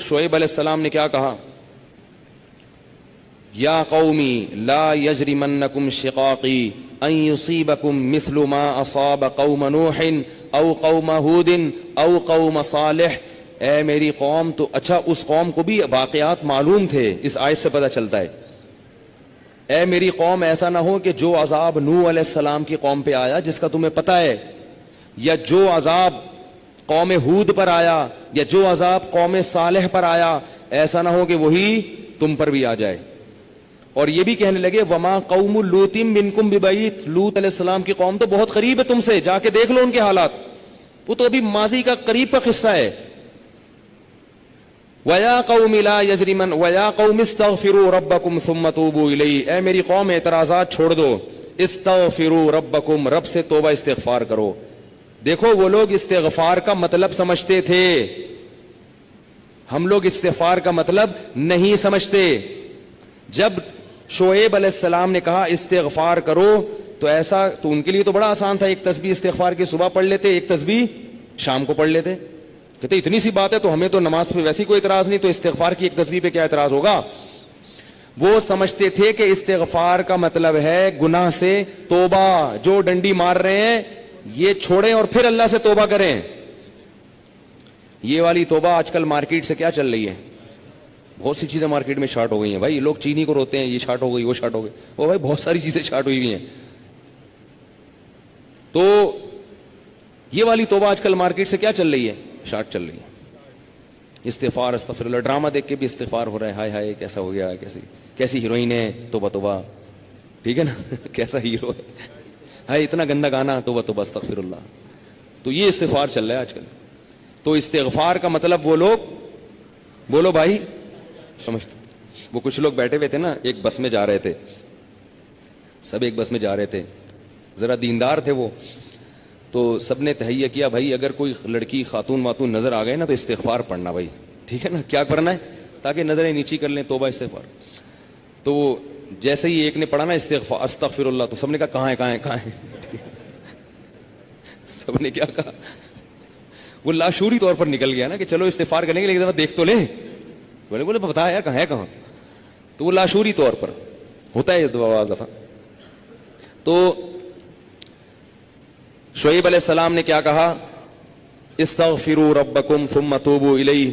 شعیب علیہ السلام نے کیا کہا؟ یا قومی لا یجرمنکم شقاقی ان یصیبکم مثل ما اصاب قوم نوح او قوم ہود او قوم صالح. اے میری قوم، تو اچھا اس قوم کو بھی واقعات معلوم تھے، اس آیت سے پتہ چلتا ہے. اے میری قوم، ایسا نہ ہو کہ جو عذاب نوح علیہ السلام کی قوم پہ آیا جس کا تمہیں پتہ ہے، یا جو عذاب قوم ہود پر آیا، یا جو عذاب قوم صالح پر آیا، ایسا نہ ہو کہ وہی تم پر بھی آ جائے. اور یہ بھی کہنے لگے وما قوم لوط منکم ببعید، لوط علیہ السلام کی قوم تو بہت قریب ہے تم سے، جا کے دیکھ لو ان کے حالات، وہ تو ابھی ماضی کا قریب کا قصہ ہے. وَيَا قَوْمِ لَا يَجْرِمَنْ وَيَا قَوْمِ اسْتَغْفِرُوا رَبَّكُمْ ثُمَّ تُوبُوا إِلَيْهِ. اے میری قوم اعتراضات چھوڑ دو، استغفروا ربکم، رب سے توبہ استغفار کرو. دیکھو وہ لوگ استغفار کا مطلب سمجھتے تھے، ہم لوگ استغفار کا مطلب نہیں سمجھتے. جب شعیب علیہ السلام نے کہا استغفار کرو تو ایسا تو ان کے لیے تو بڑا آسان تھا، ایک تسبیح استغفار کی صبح پڑھ لیتے، ایک تسبیح شام کو پڑھ لیتے. کہتے اتنی سی بات ہے تو ہمیں تو نماز پہ ویسی کوئی اعتراض نہیں، تو استغفار کی ایک تسبیح پہ کیا اعتراض ہوگا. وہ سمجھتے تھے کہ استغفار کا مطلب ہے گناہ سے توبہ، جو ڈنڈی مار رہے ہیں یہ چھوڑیں اور پھر اللہ سے توبہ کریں. یہ والی توبہ آج کل مارکیٹ سے کیا چل رہی ہے، بہت سی چیزیں مارکیٹ میں شارٹ ہو گئی ہیں. بھائی لوگ چینی کو روتے ہیں، یہ شارٹ ہو گئی، وہ شارٹ ہو گئی، وہ بھائی بہت ساری چیزیں شارٹ ہوئی ہوئی ہیں. تو یہ والی توبہ آج کل مارکیٹ سے کیا چل رہی ہے، شارٹ چل رہی ہے. استغفار استغفر اللہ، ڈرامہ دیکھ کے بھی استغفار ہو رہا ہے، ہائے ہائے کیسا ہو گیا، کیسی ہیروئن ہے، توبہ توبہ، ٹھیک ہے نا کیسا ہیرو ہے، ہائے اتنا گندا گانا، توبہ توبہ استغفر اللہ. تو یہ استغفار چل رہا ہے آج کل. تو استغفار کا مطلب وہ لوگ بولو بھائی سمجھتے. وہ کچھ لوگ بیٹھے ہوئے تھے نا، ایک بس میں جا رہے تھے، سب ایک بس میں جا رہے تھے، ذرا دیندار تھے وہ، تو سب نے تہیہ کیا بھائی اگر کوئی لڑکی خاتون واتون نظر آ گئے نا تو استغفار پڑھنا بھائی، ٹھیک ہے نا، کیا کرنا ہے تاکہ نظریں نیچی کر لیں، توبہ استغفار. تو جیسے ہی ایک نے پڑھا نا استغفار استغفر اللہ، تو سب نے کہا کہاں ہے کہاں ہے کہاں ہے سب نے کیا کہا، وہ لاشعوری طور پر نکل گیا نا کہ چلو استغفار کرنے کے لیے ذرا دیکھ تو لیں، بولے بتا یار کہاں ہے کہاں. تو وہ لاشعوری طور پر ہوتا ہے بعض دفعہ. تو شعیب علیہ السلام نے کیا کہا، استغفروا ربکم ثم توبوا الیہ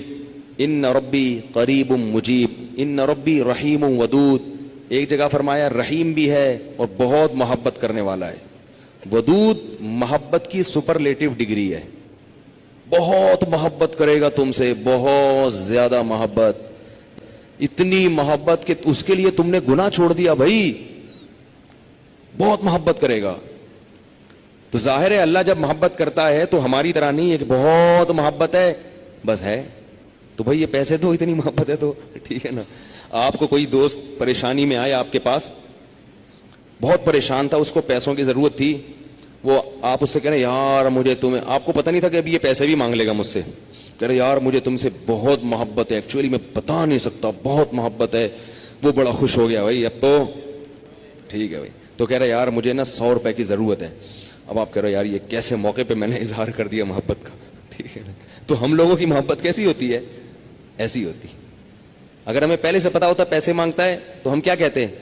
ان ربی قریب مجیب ان ربی رحیم ودود. ایک جگہ فرمایا رحیم بھی ہے اور بہت محبت کرنے والا ہے. ودود محبت کی سپرلیٹو ڈگری ہے، بہت محبت کرے گا تم سے، بہت زیادہ محبت، اتنی محبت کہ اس کے لیے تم نے گناہ چھوڑ دیا بھائی، بہت محبت کرے گا. تو ظاہر ہے اللہ جب محبت کرتا ہے تو ہماری طرح نہیں ہے کہ بہت محبت ہے بس ہے تو بھائی یہ پیسے دو، اتنی محبت ہے تو ٹھیک ہے نا. آپ کو کوئی دوست پریشانی میں آیا آپ کے پاس، بہت پریشان تھا، اس کو پیسوں کی ضرورت تھی، وہ آپ اس سے کہہ رہے یار مجھے تمہیں، آپ کو پتہ نہیں تھا کہ ابھی یہ پیسے بھی مانگ لے گا مجھ سے، کہہ رہے یار مجھے تم سے بہت محبت ہے، ایکچولی میں بتا نہیں سکتا بہت محبت ہے. وہ بڑا خوش ہو گیا بھائی اب تو ٹھیک ہے بھائی. تو کہہ رہے یار مجھے نا 100 روپے کی ضرورت ہے. اب آپ کہہ رہے یار یہ کیسے موقع پہ میں نے اظہار کر دیا محبت کا، ٹھیک ہے نا. تو ہم لوگوں کی محبت کیسی ہوتی ہے، ایسی ہوتی. اگر ہمیں پہلے سے پتا ہوتا پیسے مانگتا ہے تو ہم کیا کہتے ہیں،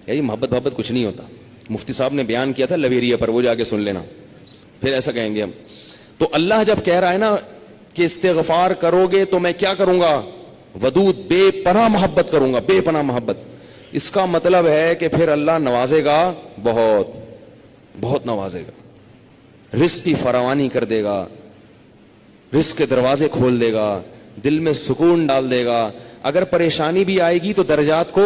یار محبت کچھ نہیں ہوتا. مفتی صاحب نے بیان کیا تھا لویریا پر، وہ جا کے سن لینا، پھر ایسا کہیں گے ہم. تو اللہ جب کہہ رہا ہے نا کہ استغفار کرو گے تو میں کیا کروں گا، ودود بے پناہ محبت کروں گا، بے پناہ محبت. اس کا مطلب ہے کہ پھر اللہ نوازے گا، بہت بہت نوازے گا، رزق کی فراوانی کر دے گا، رزق کے دروازے کھول دے گا، دل میں سکون ڈال دے گا. اگر پریشانی بھی آئے گی تو درجات کو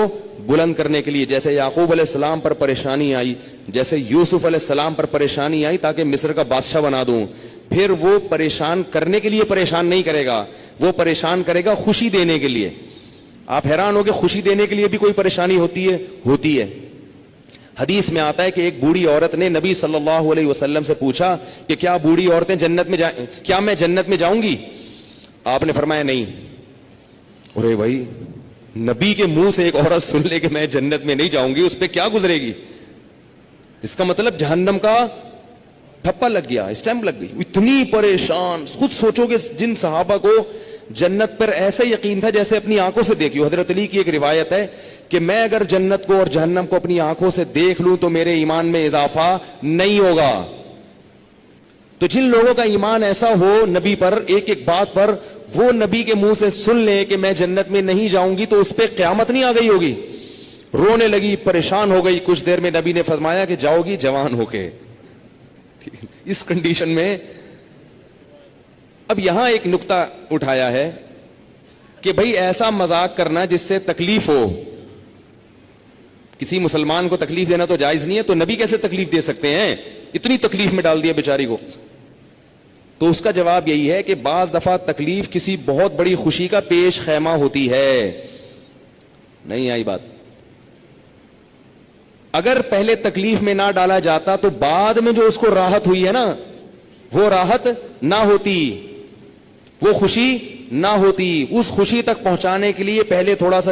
بلند کرنے کے لیے، جیسے یعقوب علیہ السلام پر پریشانی آئی، جیسے یوسف علیہ السلام پر پریشانی آئی تاکہ مصر کا بادشاہ بنا دوں، پھر وہ پریشان کرنے کے لیے پریشان نہیں کرے گا، وہ پریشان کرے گا خوشی دینے کے لیے. آپ حیران ہو کہ خوشی دینے کے لیے بھی کوئی پریشانی ہوتی ہے. حدیث میں آتا ہے کہ ایک بوڑھی عورت نے نبی صلی اللہ علیہ وسلم سے پوچھا کہ کیا بوڑھی عورتیں جنت میں کیا میں جنت میں جاؤں گی؟ آپ نے فرمایا نہیں. ارے بھائی نبی کے منہ سے ایک عورت سن لے کہ میں جنت میں نہیں جاؤں گی، اس پہ کیا گزرے گی؟ اس کا مطلب جہنم کا ٹھپا لگ گیا، اسٹیمپ لگ گئی. اتنی پریشان. خود سوچو کہ جن صحابہ کو جنت پر ایسا یقین تھا جیسے اپنی آنکھوں سے دیکھی ہو. حضرت علی کی ایک روایت ہے کہ میں اگر جنت کو اور جہنم کو اپنی آنکھوں سے دیکھ لوں تو میرے ایمان میں اضافہ نہیں ہوگا. تو جن لوگوں کا ایمان ایسا ہو نبی پر ایک ایک بات پر, وہ نبی کے منہ سے سن لیں کہ میں جنت میں نہیں جاؤں گی, تو اس پہ قیامت نہیں آ گئی ہوگی. رونے لگی, پریشان ہو گئی, کچھ دیر میں نبی نے فرمایا کہ جاؤ گی جوان ہو کے. اس کنڈیشن میں اب یہاں ایک نقطہ اٹھایا ہے کہ بھئی ایسا مذاق کرنا جس سے تکلیف ہو. کسی مسلمان کو تکلیف دینا تو جائز نہیں ہے, تو نبی کیسے تکلیف دے سکتے ہیں؟ اتنی تکلیف میں ڈال دیا بیچاری کو. تو اس کا جواب یہی ہے کہ بعض دفعہ تکلیف کسی بہت بڑی خوشی کا پیش خیمہ ہوتی ہے. نہیں آئی بات؟ اگر پہلے تکلیف میں نہ ڈالا جاتا تو بعد میں جو اس کو راحت ہوئی ہے نا, وہ راحت نہ ہوتی, وہ خوشی نہ ہوتی. اس خوشی تک پہنچانے کے لیے پہلے تھوڑا سا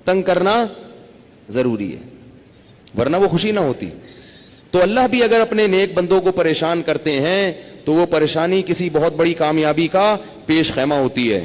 تنگ کرنا ضروری ہے, ورنہ وہ خوشی نہ ہوتی. تو اللہ بھی اگر اپنے نیک بندوں کو پریشان کرتے ہیں تو وہ پریشانی کسی بہت بڑی کامیابی کا پیش خیمہ ہوتی ہے,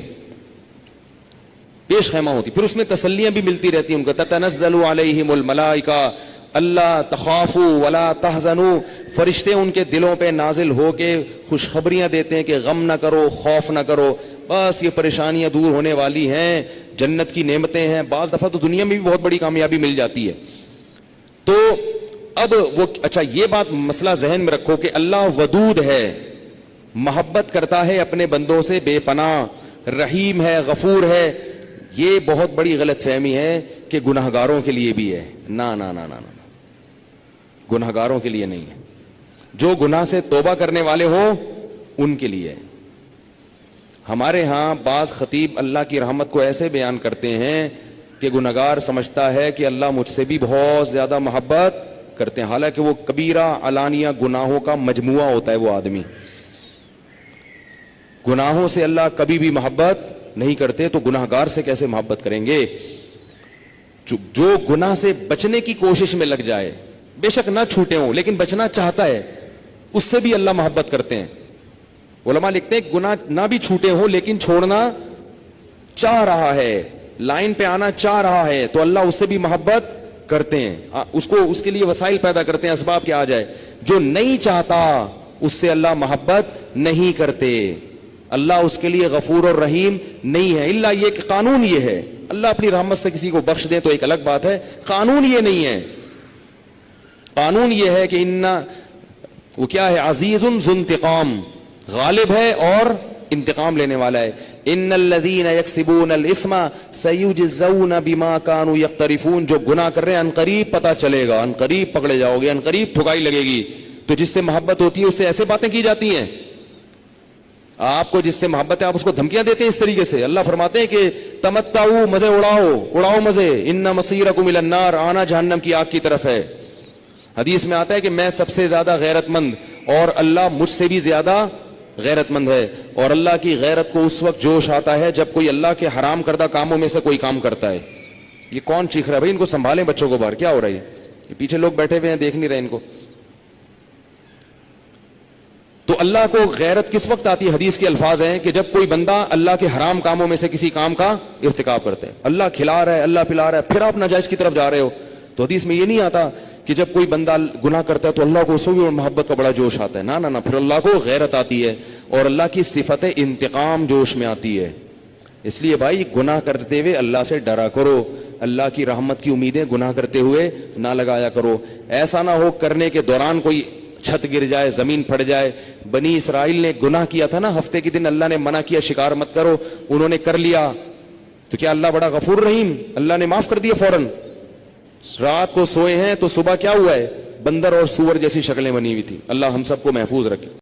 پیش خیمہ ہوتی. پھر اس میں تسلیاں بھی ملتی رہتی ہیں ان کو. تتنزل علیہم الملائکہ اللہ تخافوا ولا تحزنوا, فرشتے ان کے دلوں پہ نازل ہو کے خوشخبریاں دیتے ہیں کہ غم نہ کرو, خوف نہ کرو, بس یہ پریشانیاں دور ہونے والی ہیں, جنت کی نعمتیں ہیں. بعض دفعہ تو دنیا میں بھی بہت بڑی کامیابی مل جاتی ہے. تو اب وہ اچھا یہ بات مسئلہ ذہن میں رکھو کہ اللہ ودود ہے, محبت کرتا ہے اپنے بندوں سے بے پناہ, رحیم ہے, غفور ہے. یہ بہت بڑی غلط فہمی ہے کہ گناہگاروں کے لیے بھی ہے. نا نا نا نا نا, گناہگاروں کے لیے نہیں ہے. جو گناہ سے توبہ کرنے والے ہوں ان کے لیے. ہمارے ہاں بعض خطیب اللہ کی رحمت کو ایسے بیان کرتے ہیں کہ گناہگار سمجھتا ہے کہ اللہ مجھ سے بھی بہت زیادہ محبت کرتے ہیں, حالانکہ وہ کبیرہ علانیہ گناہوں کا مجموعہ ہوتا ہے. وہ آدمی گناہوں سے اللہ کبھی بھی محبت نہیں کرتے, تو گناہگار سے کیسے محبت کریں گے؟ جو گناہ سے بچنے کی کوشش میں لگ جائے, بے شک نہ چھوٹے ہوں لیکن بچنا چاہتا ہے, اس سے بھی اللہ محبت کرتے ہیں. علماء لکھتے ہیں گناہ نہ بھی چھوٹے ہوں لیکن چھوڑنا چاہ رہا ہے, لائن پہ آنا چاہ رہا ہے, تو اللہ اس سے بھی محبت کرتے ہیں. اس کے لیے وسائل پیدا کرتے ہیں, اسباب کے آ جائے. جو نہیں چاہتا اس سے اللہ محبت نہیں کرتے. اللہ اس کے لیے غفور اور رحیم نہیں ہے. الا یہ کہ قانون یہ ہے, اللہ اپنی رحمت سے کسی کو بخش دے تو ایک الگ بات ہے, قانون یہ نہیں ہے. قانون یہ ہے کہ وہ کیا ہے, عزیز ذو انتقام, غالب ہے اور انتقام لینے والا ہے. ان الذين يكسبون الاثم سيجزون بما كانوا يقترفون, جو گناہ کر رہے ہیں عنقریب پتہ چلے گا, عنقریب پکڑے جاؤ گے, عنقریب ٹھکائی لگے گی. تو جس سے محبت ہوتی ہے اس سے ایسے باتیں کی جاتی ہیں. آپ کو جس سے محبت ہے آپ اس کو دھمکیاں دیتے ہیں اس طریقے سے. اللہ فرماتے ہیں کہ تمتعوا, مزے اڑاؤ مزے, ان مصیرکم الی النار, آنا جہنم کی آگ کی طرف ہے. حدیث میں آتا ہے کہ میں سب سے زیادہ غیرت مند اور اللہ مجھ سے بھی زیادہ غیرت مند ہے. اور اللہ کی غیرت کو اس وقت جوش آتا ہے جب کوئی اللہ کے حرام کردہ کاموں میں سے کوئی کام کرتا ہے. یہ کون چیخ رہا ہے بھائی؟ ان کو سنبھالیں بچوں کو باہر, کیا ہو رہا ہے یہ پیچھے لوگ بیٹھے ہوئے ہیں دیکھ نہیں رہے ان کو. تو اللہ کو غیرت کس وقت آتی ہے؟ حدیث کے الفاظ ہیں کہ جب کوئی بندہ اللہ کے حرام کاموں میں سے کسی کام کا ارتکاب کرتا ہے. اللہ کھلا رہا ہے, اللہ پلا رہا ہے, پھر آپ ناجائز کی طرف جا رہے ہو. تو حدیث میں یہ نہیں آتا کہ جب کوئی بندہ گناہ کرتا ہے تو اللہ کو اس بھی محبت کا بڑا جوش آتا ہے. نہ پھر اللہ کو غیرت آتی ہے اور اللہ کی صفت انتقام جوش میں آتی ہے. اس لیے بھائی گناہ کرتے ہوئے اللہ سے ڈرا کرو, اللہ کی رحمت کی امیدیں گناہ کرتے ہوئے نہ لگایا کرو. ایسا نہ ہو کرنے کے دوران کوئی چھت گر جائے, زمین پھٹ جائے. بنی اسرائیل نے گناہ کیا تھا نا, ہفتے کے دن اللہ نے منع کیا شکار مت کرو, انہوں نے کر لیا, تو کیا اللہ بڑا غفور رحیم, اللہ نے معاف کر دیا فوراً. رات کو سوئے ہیں تو صبح کیا ہوا ہے, بندر اور سور جیسی شکلیں بنی ہوئی تھی. اللہ ہم سب کو محفوظ رکھے.